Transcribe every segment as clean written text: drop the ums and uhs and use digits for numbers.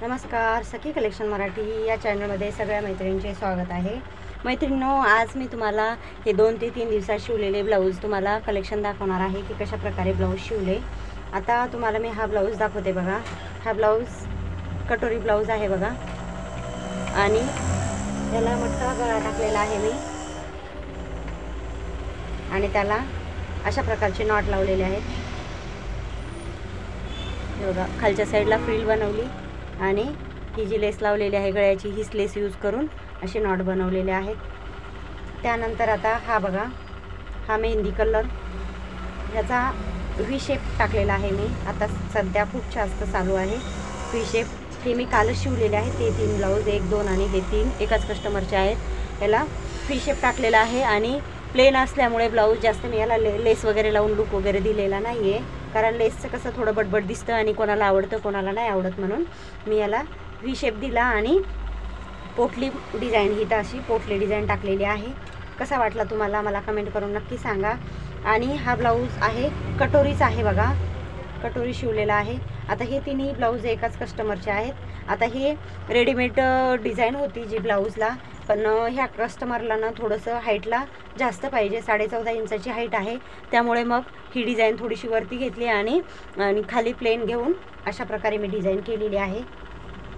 नमस्कार, सखी कलेक्शन मराठी या चॅनलमध्ये सगळ्या मैत्रिणींचे स्वागत आहे। मैत्रिणींनो, आज मी तुम्हाला हे 2 ते 3 दिवसात शिवलेले ब्लाऊज तुम्हाला कलेक्शन दाखवणार आहे की कशा प्रकारे ब्लाऊज शिवले। आता तुम्हाला मी हा ब्लाऊज दाखवते बघा। हा ब्लाऊज कटोरी ब्लाऊज आहे बघा आणि त्याला मटका गळा टाकलेला आहे मी आणि त्याला अशा प्रकारचे नॉट लावलेले आहेत। बघा, खालच्या साईडला फ्रिल बनवली आणि ही जी लेस लावलेली आहे गळ्याची, हीच लेस यूज करून असे नॉट बनवलेले आहेत। त्यानंतर आता हा बघा, हा मेहंदी कलर, याचा व्ही शेप टाकलेला आहे मी। आता सध्या खूप जास्त चालू आहे व्ही शेप। हे मी कालच शिवलेले आहे ते 3 ब्लाऊज, 1, 2 आणि हे 3 एकाच कस्टमरचे आहेत। याला व्ही शेप टाकलेला आहे आणि प्लेन असल्यामुळे ब्लाऊज जास्त मी याला लेस वगैरे लावून लुक वगैरे दिलेला नाही आहे, कारण लेसचं कसं थोडं बडबड दिसतं आणि कोणाला आवडतं कोणाला नाही आवडत, म्हणून मी याला व्ही शेप दिला आणि पोटली डिझाईन, ही तर अशी पोटली डिझाईन टाकलेली आहे। कसा वाटला तुम्हाला मला कमेंट करून नक्की सांगा। आणि हा ब्लाऊज आहे कटोरीच आहे बघा, कटोरी शिवलेला आहे। आता हे तिन्ही ब्लाऊज एकाच कस्टमरचे आहेत। आता हे रेडीमेड डिझाईन होती जी ब्लाऊजला, पण ह्या कस्टमरला ना थोडंसं हाईटला जास्त पाहिजे, 14.5 इंचाची हाईट आहे, त्यामुळे मग ही डिझाईन थोडीशी वरती घेतली आणि खाली प्लेन घेऊन अशा प्रकारे मी डिझाईन केलेली आहे।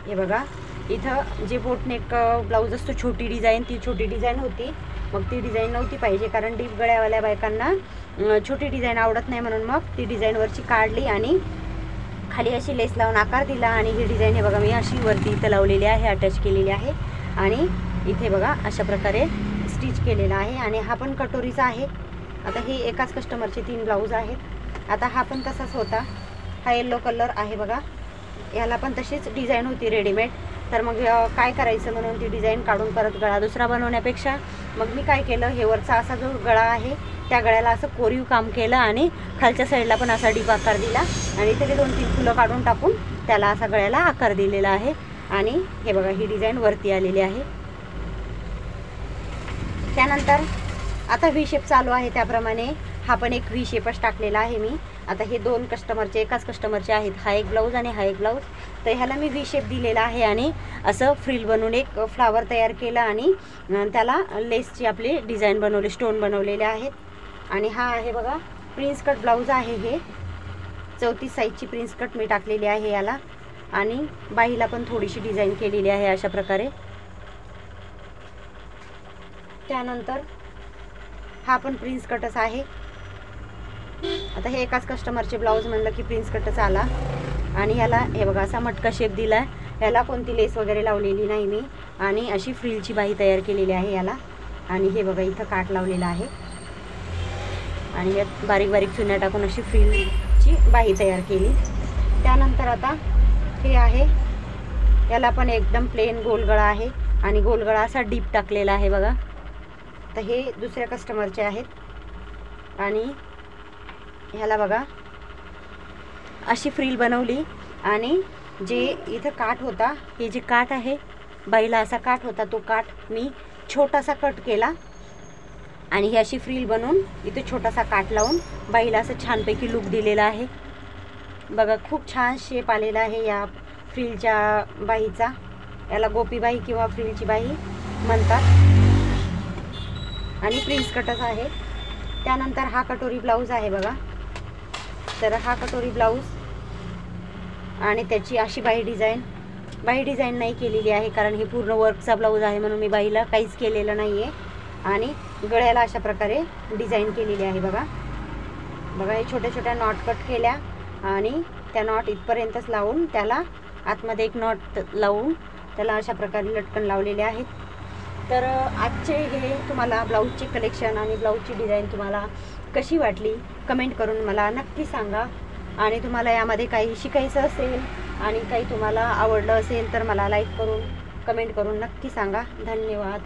हे बघा, इथं जे बोटनेक ब्लाऊज असतो छोटी डिझाईन, ती छोटी डिझाईन होती, मग ती डिझाईन नव्हती पाहिजे, कारण डीप गळ्यावाल्या बायकांना छोटी डिझाईन आवडत नाही, म्हणून मग ती डिझाईनवरची काढली आणि खाली अशी लेस लावून आकार दिला। आणि ही डिझाईन हे बघा मी अशी वरती इथं लावलेली आहे, अटॅच केलेली आहे आणि इथे बघा अशा प्रकारे स्टिच केलेला आहे। आणि हा पण कटोरीचा आहे। आता हे एकाच कस्टमरचे 3 ब्लाऊज आहेत। आता हा पण तसाच होता, हा येलो कलर आहे बघा, याला पण तशीच डिझाईन होती रेडीमेड। तर मग काय करायचं म्हणून ती डिझाईन काढून परत गळा दुसरा बनवण्यापेक्षा मग मी काय केलं, हे वरचा असा जो गळा आहे त्या गळ्याला असं कोरीव काम केलं आणि खालच्या साईडला पण असा डीप आकार दिला आणि इथे 2-3 फुलं काढून टाकून त्याला असा गळ्याला आकार दिलेला आहे। आणि हे बघा ही डिझाईन वरती आलेली आहे। त्यानंतर आता व्ही शेप चालू आहे, त्याप्रमाणे हा पण एक व्ही शेपच टाकलेला आहे मी। आता हे 2 कस्टमरचे एकाच कस्टमरचे आहेत, हा एक ब्लाऊज आणि हा एक ब्लाऊज, तर ह्याला मी व्ही शेप दिलेला आहे आणि असं फ्रिल बनवून एक फ्लावर तयार केलं आणि त्याला लेसची आपली डिझाईन बनवली, स्टोन बनवलेले आहेत। आणि हा आहे बघा प्रिन्स कट ब्लाऊज आहे, हे 34 साईजची प्रिन्स कट मी टाकलेली आहे याला आणि बाहीला पण थोडीशी डिझाईन केलेली आहे अशा प्रकारे। त्यानंतर हा पण प्रिन्स कटच आहे। आता हे एकाच कस्टमरचे ब्लाऊज म्हणलं की प्रिन्स कटच आला आणि याला हे बघा असा मटका शेप दिला, याला कोणती लेस वगैरे लावलेली नाही मी आणि अशी फ्रिलची बाही तयार केलेली आहे याला। आणि हे बघा इथं काठ लावलेला आहे आणि यात बारीक बारीक चुन्या टाकून अशी फ्रिलची बाही तयार केली। त्यानंतर आता हे आहे, याला पण एकदम प्लेन गोलगळा आहे आणि गोलगळा असा डीप टाकलेला आहे बघा। तर हे दुसऱ्या कस्टमरचे आहेत आणि ह्याला बघा अशी फ्रिल बनवली आणि जे इथं काठ होता, हे जे काठ आहे बाईला असा काठ होता, तो काठ मी छोटासा कट केला आणि ही अशी फ्रिल बनवून इथे छोटासा काठ लावून बाईला असं छानपैकी लुक दिलेला आहे बघा। खूप छान शेप आलेला आहे या फ्रिलच्या बाहीचा, याला गोपी बाही किंवा फ्रिलची बाही म्हणतात आणि प्रिन्स कटच आहे। त्यानंतर हा कटोरी ब्लाऊज आहे बघा, तर हा कटोरी ब्लाऊज आणि त्याची अशी बाही डिझाईन नाही केलेली आहे, कारण हे पूर्ण वर्कचा ब्लाऊज आहे म्हणून मी बाहीला काहीच केलेलं नाही आहे। आणि गळ्याला अशा प्रकारे डिझाईन केलेली आहे बघा। बघा हे छोट्या छोट्या नॉट कट केल्या आणि त्या नॉट इथपर्यंतच लावून त्याला आतमध्ये एक नॉट लावून त्याला अशा प्रकारे लटकन लावलेले आहेत। तर आजचे हे तुम्हाला ब्लाऊजचे कलेक्शन आणि ब्लाऊजची डिझाईन तुम्हाला कशी वाटली कमेंट करून मला नक्की सांगा। आणि तुम्हाला यामध्ये काही शिकायचं असेल आणि काही तुम्हाला आवडलं असेल तर मला लाईक करून कमेंट करून नक्की सांगा। धन्यवाद।